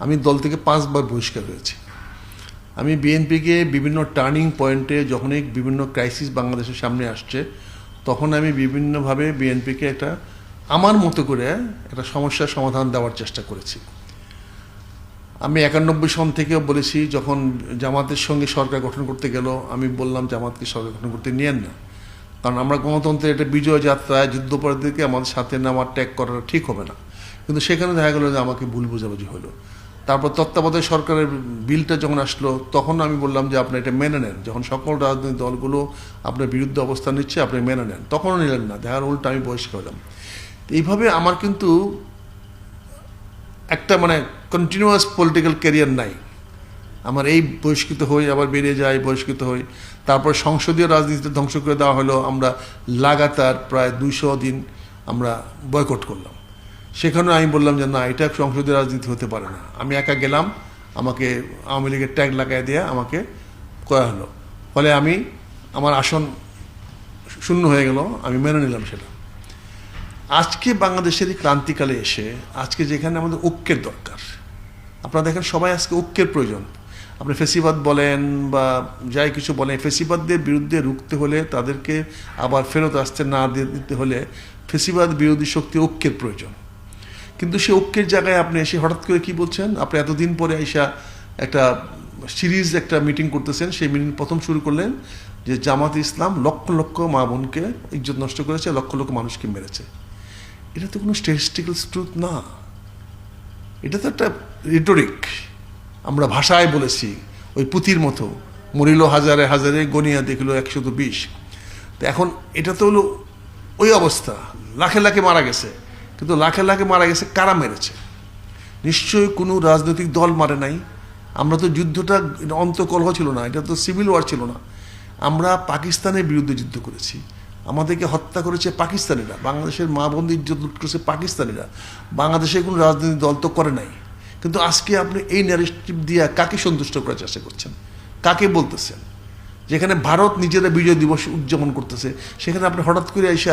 আমি দল থেকে 5 বার বহিষ্কার হয়েছি। আমি বিএনপিকে বিভিন্ন টার্নিং পয়েন্টে যখনই বিভিন্ন ক্রাইসিস বাংলাদেশের সামনে আসছে তখন আমি বিভিন্নভাবে বিএনপিকে একটা আমার মতো করে একটা সমস্যার সমাধান দেওয়ার চেষ্টা করেছি। আমি 91 সন থেকেও বলেছি, যখন জামাতের সঙ্গে সরকার গঠন করতে গেল আমি বললাম জামাতকে সরকার গঠন করতে নিয়েন না, কারণ আমরা গণতন্ত্রের একটা বিজয় যাত্রায় যুদ্ধপরাধীদেরকে আমাদের সাথে নেওয়া ট্যাগ করাটা ঠিক হবে না। কিন্তু সেখানে দেখা গেল যে আমাকে ভুল বোঝাবুঝি হলো। তারপর তত্ত্বাবধায়ক সরকারের বিলটা যখন আসলো তখন আমি বললাম যে আপনি এটা মেনে নেন, যখন সকল রাজনৈতিক দলগুলো আপনার বিরুদ্ধে অবস্থান নিচ্ছে আপনি মেনে নেন, তখনও নিলেন না, দেখার উল্টা আমি বহিষ্কার হলাম। এইভাবে আমার কিন্তু একটা কন্টিনিউয়াস পলিটিক্যাল ক্যারিয়ার নাই। আমার এই বহিষ্কৃত হই, আবার বেরিয়ে যাই, বহিষ্কৃত হই, তারপর সংসদীয় রাজনীতিতে ধ্বংস করে দেওয়া হলো। আমরা লাগাতার প্রায় 200 দিন আমরা বয়কট করলাম। সেখানে আমি বললাম যে না, এটা সংসদীয় রাজনীতি হতে পারে না। আমি একা গেলাম, আমাকে আওয়ামী লীগের ট্যাগ লাগাই দিয়ে আমাকে করা হলো, ফলে আমার আসন শূন্য হয়ে গেল। আমি মেনে নিলাম সেটা। আজকে বাংলাদেশের এই ক্রান্তিকালে এসে আজকে যেখানে আমাদের ঐক্যের দরকার, আপনারা দেখেন সবাই আজকে ঐক্যের প্রয়োজন। আপনি ফেসিবাদ বলেন বা যাই কিছু বলেন, ফেসিবাদদের বিরুদ্ধে রুখতে হলে তাদেরকে আবার ফেরত আসতে না দিতে হলে ফেসিবাদ বিরোধী শক্তি ঐক্যের প্রয়োজন। কিন্তু সে ঐক্যের জায়গায় আপনি এসে হঠাৎ করে কি বলছেন, আপনি এতদিন পরে আইসা একটা সিরিজ একটা মিটিং করতেছেন। সেই মিটিং প্রথম শুরু করলেন যে জামাত ইসলাম লক্ষ লক্ষ মা বোনকে ইজ্জত নষ্ট করেছে, লক্ষ লক্ষ মানুষকে মেরেছে। এটা তো কোনো স্ট্যাটিস্টিক্যাল ট্রুথ না, এটা তো একটা রিটোরিক। আমরা ভাষায় বলেছি ওই পুঁথির মতো, মরিল হাজারে হাজারে গনিয়া দেখল 120। তো এখন এটা তো হলো ওই অবস্থা, লাখে লাখে মারা গেছে। কিন্তু লাখে লাখে মারা গেছে কারা মেরেছে? নিশ্চয়ই কোনো রাজনৈতিক দল মারে নাই। আমরা তো যুদ্ধটা অন্তকলহ ছিল না, এটা তো সিভিল ওয়ার ছিল না। আমরা পাকিস্তানের বিরুদ্ধে যুদ্ধ করেছি, আমাদেরকে হত্যা করেছে পাকিস্তানিরা, বাংলাদেশের মা বোনদের ইজ্জত লুট করেছে পাকিস্তানিরা। বাংলাদেশের কোনো রাজনৈতিক দল তো করে নাই। কিন্তু আজকে আপনি এই ন্যারেটিভ দিয়ে কাকে সন্তুষ্ট করার চেষ্টা করছেন, কাকে বলতেছেন? যেখানে ভারত নিজেরা বিজয় দিবস উদযাপন করতেছে সেখানে আপনি হঠাৎ করে এসে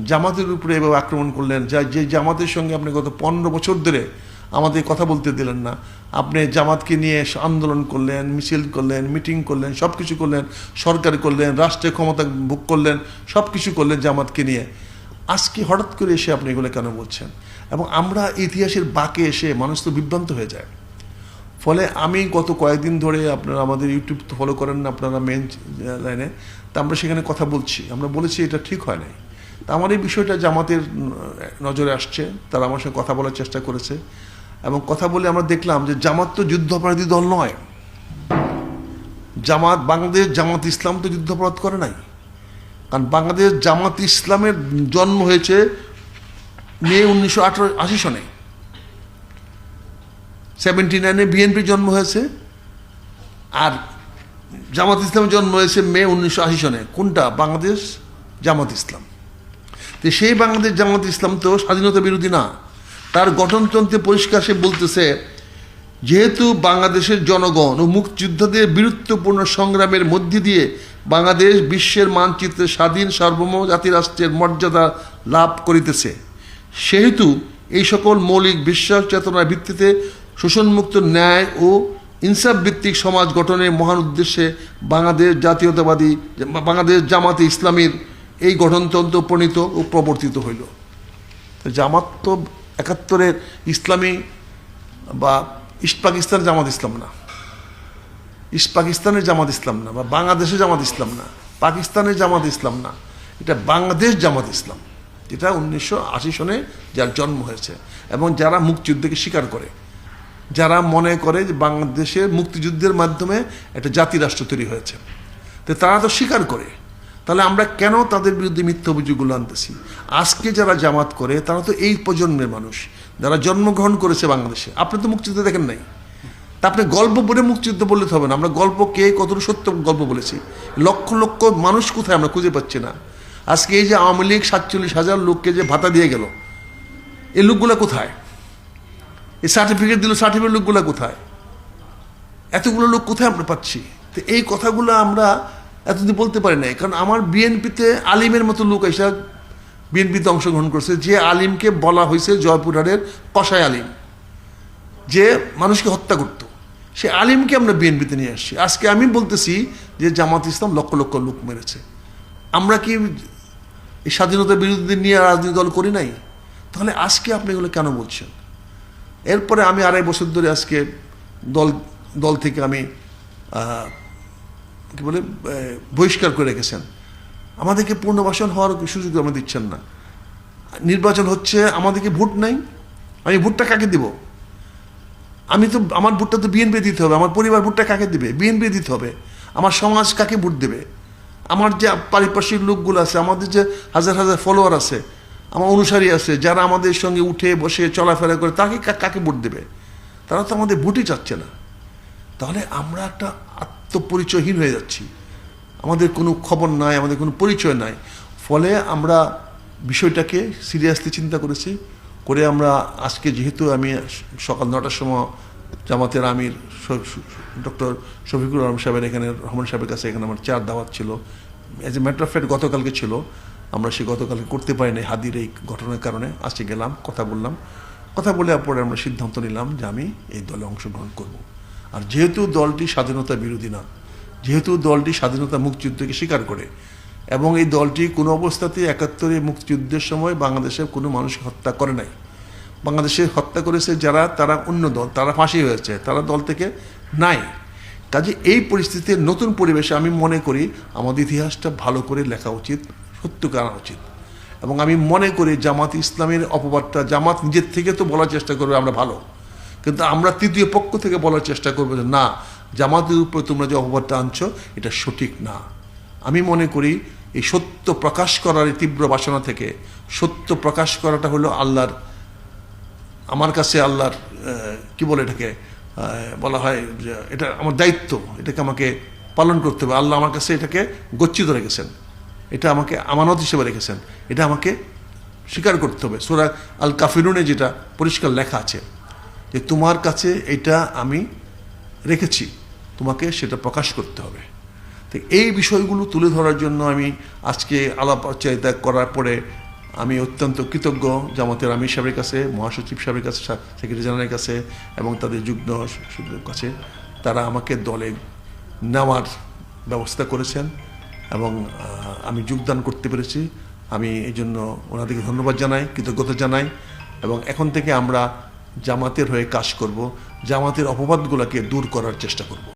জামাতের উপরে এভাবে আক্রমণ করলেন, যে জামাতের সঙ্গে আপনি গত 15 বছর ধরে আমাদের কথা বলতে দিলেন না। আপনি জামাতকে নিয়ে আন্দোলন করলেন, মিছিল করলেন, মিটিং করলেন, সব কিছু করলেন, সরকার করলেন, রাষ্ট্রের ক্ষমতা ভোগ করলেন, সব কিছু করলেন জামাতকে নিয়ে। আজকে হঠাৎ করে এসে আপনি এগুলো কেন বলছেন? এবং আমরা ইতিহাসের বাঁকে এসে মানুষ তো বিভ্রান্ত হয়ে যায়। ফলে আমি গত কয়েকদিন ধরে, আপনারা আমাদের ইউটিউব তো ফলো করেন না আপনারা মেন লাইনে, তা আমরা সেখানে কথা বলছি, আমরা বলেছি এটা ঠিক হয় নাই। তা আমার এই বিষয়টা জামাতের নজরে আসছে, তারা আমার সঙ্গে কথা বলার চেষ্টা করেছে এবং কথা বলে আমরা দেখলাম যে জামাত তো যুদ্ধাপরাধী দল নয়। বাংলাদেশ জামাত ইসলাম তো যুদ্ধাপরাধ করে নাই, কারণ বাংলাদেশ জামাত ইসলামের জন্ম হয়েছে মে 1980 সনে, 79-এ বিএনপির জন্ম হয়েছে, আর জামাত ইসলামের জন্ম হয়েছে মে 1980 সনে। কোনটা? বাংলাদেশ জামাত ইসলাম। তো সেই বাংলাদেশ জামাত ইসলাম তো স্বাধীনতা বিরোধী না। তার গঠনতন্ত্রে পরিষ্কার সে বলতেছে, যেহেতু বাংলাদেশের জনগণ ও মুক্তিযোদ্ধাদের বীরত্বপূর্ণ সংগ্রামের মধ্যে দিয়ে বাংলাদেশ বিশ্বের মানচিত্রে স্বাধীন সার্বভৌম জাতিরাষ্ট্রের মর্যাদা লাভ করিতেছে, সেহেতু এই সকল মৌলিক বিশ্বাস চেতনার ভিত্তিতে শোষণমুক্ত ন্যায় ও ইনসাফ ভিত্তিক সমাজ গঠনের মহান উদ্দেশ্যে বাংলাদেশ জামাতে ইসলামীর এই গঠনতন্ত্র প্রণীত ও প্রবর্তিত হইল। জামাত তো 71-এর ইসলামী বা ইস্ট পাকিস্তানের জামাত ইসলাম না, ইস্ট পাকিস্তানের জামাত ইসলাম না, বা বাংলাদেশের জামাত ইসলাম না, পাকিস্তানের জামাত ইসলাম না, এটা বাংলাদেশ জামাত ইসলাম, যেটা 1980 সনে যার জন্ম হয়েছে। এবং যারা মুক্তিযুদ্ধকে স্বীকার করে, যারা মনে করে যে বাংলাদেশের মুক্তিযুদ্ধের মাধ্যমে একটা জাতি রাষ্ট্র তৈরি হয়েছে, তো তারা তো স্বীকার করে। তাহলে আমরা কেন তাদের বিরুদ্ধে মিথ্যা অভিযোগগুলো আনতেছি? আজকে যারা জামাত করে তারা তো এই প্রজন্মের মানুষ, যারা জন্মগ্রহণ করেছে বাংলাদেশে। আপনি তো মুক্তিযুদ্ধ দেখেন নাই, তা আপনি গল্প বলে মুক্তিযুদ্ধ বললে তো হবে না। আমরা গল্প কে কতটুকু সত্য গল্প বলেছি, লক্ষ লক্ষ মানুষ কোথায় আমরা খুঁজে পাচ্ছি না। আজকে এই যে আওয়ামী লীগ 47,000 লোককে যে ভাতা দিয়ে গেল, এই লোকগুলা কোথায়? এই সার্টিফিকেট দিল, সার্টিফিকেট লোকগুলা কোথায়? এতগুলো লোক কোথায় আমরা পাচ্ছি? তো এই কথাগুলো আমরা এতদিন বলতে পারি নাই, কারণ আমার বিএনপিতে আলিমের মতো লোক এসে বিএনপিতে অংশগ্রহণ করছে, যে আলিমকে বলা হয়েছে জয়পুরহাটের কসাই আলিম। যে মানুষকে হত্যা করত, সে আলিমকে আমরা বিএনপিতে নিয়ে আসছি। আজকে আমি বলতেছি যে জামাত ইসলাম লক্ষ লক্ষ লোক মেরেছে। আমরা কি এই স্বাধীনতা বিরোধীদের নিয়ে রাজনৈতিক দল করি নাই? তাহলে আজকে আপনি এগুলো কেন বলছেন? এরপরে আমি 2.5 বছর ধরে আজকে দল থেকে আমি কি বলে বহিষ্কার করে রেখেছেন। আমাদেরকে পুনর্বাসন হওয়ার সুযোগ আমরা দিচ্ছেন না। নির্বাচন হচ্ছে, আমাদেরকে ভোট নাই, আমি ভোটটা কাকে দিব? আমি তো আমার ভোটটা তো বিএনপি দিতে হবে, আমার পরিবার ভোটটা কাকে দিবে? বিএনপি দিতে হবে। আমার সমাজ কাকে ভোট দেবে? আমার যে পারিপার্শ্বিক লোকগুলো আছে, আমাদের যে হাজার হাজার ফলোয়ার আছে, আমার অনুসারী আছে, যারা আমাদের সঙ্গে উঠে বসে চলাফেরা করে, তাকে কাকে ভোট দেবে? তারা তো আমাদের ভোটই চাচ্ছে না। তাহলে আমরা একটা আত্মপরিচয়হীন হয়ে যাচ্ছি, আমাদের কোনো খবর নাই, আমাদের কোনো পরিচয় নাই। ফলে আমরা বিষয়টাকে সিরিয়াসলি চিন্তা করেছি, করে আমরা আজকে যেহেতু আমি সকাল 9টার সময় জামাতের আমির ডক্টর শফিকুর রহমান সাহেবের এখানে, রহমান সাহেবের কাছে এখানে আমার চার দাওয়াত ছিল। As a matter of fact গতকালকে ছিল, আমরা সে গতকালকে করতে পারিনি হাদির এই ঘটনার কারণে। আজকে গেলাম, কথা বললাম, কথা বলে পরে আমরা সিদ্ধান্ত নিলাম যে আমি এই দলে অংশগ্রহণ করব। আর যেহেতু দলটি স্বাধীনতা বিরোধী না, যেহেতু দলটি স্বাধীনতা মুক্তিযুদ্ধকে স্বীকার করে, এবং এই দলটি কোনো অবস্থাতে 71-এ মুক্তিযুদ্ধের সময় বাংলাদেশের কোনো মানুষকে হত্যা করে নাই। বাংলাদেশে হত্যা করেছে যারা, তারা অন্য দল, তারা ফাঁসি হয়েছে, তারা দল থেকে নাই। কাজে এই পরিস্থিতির নতুন পরিবেশে আমি মনে করি আমাদের ইতিহাসটা ভালো করে লেখা উচিত, সত্যকে আনা উচিত। এবং আমি মনে করি জামাত ইসলামের অপবাদটা জামাত নিজের থেকে তো বলার চেষ্টা করবে আমরা ভালো, কিন্তু আমরা তৃতীয় পক্ষ থেকে বলার চেষ্টা করবো যে না, জামাতের উপর তোমরা যে অপবাদটা আনছো এটা সঠিক না। আমি মনে করি এই সত্য প্রকাশ করার এই তীব্র বাসনা থেকে, সত্য প্রকাশ করাটা হলো আল্লাহর, আমার কাছে আল্লাহর কি বলে এটাকে বলা হয় যে এটা আমার দায়িত্ব, এটাকে আমাকে পালন করতে হবে। আল্লাহ আমার কাছে এটাকে গচ্ছিত রেখেছেন, এটা আমাকে আমানত হিসেবে রেখেছেন, এটা আমাকে স্বীকার করতে হবে। সূরা আল কাফিরুনে যেটা পরিষ্কার লেখা আছে যে তোমার কাছে এটা আমি রেখেছি, তোমাকে সেটা প্রকাশ করতে হবে। তো এই বিষয়গুলো তুলে ধরার জন্য আমি আজকে আলাপচারিতা করার পরে আমি অত্যন্ত কৃতজ্ঞ জামাতের আমির সাহেবের কাছে, মহাসচিব সাহেবের কাছে, সেক্রেটারি জেনারেলের কাছে এবং তাদের যুগ্ম সচিবের কাছে। তারা আমাকে দলে নেওয়ার ব্যবস্থা করেছেন এবং আমি যোগদান করতে পেরেছি। আমি এই জন্য ওনাদেরকে ধন্যবাদ জানাই, কৃতজ্ঞতা জানাই। এবং এখন থেকে আমরা জামাতের হয়ে কাজ করব, জামাতের অপবাদগুলোকে দূর করার চেষ্টা করব।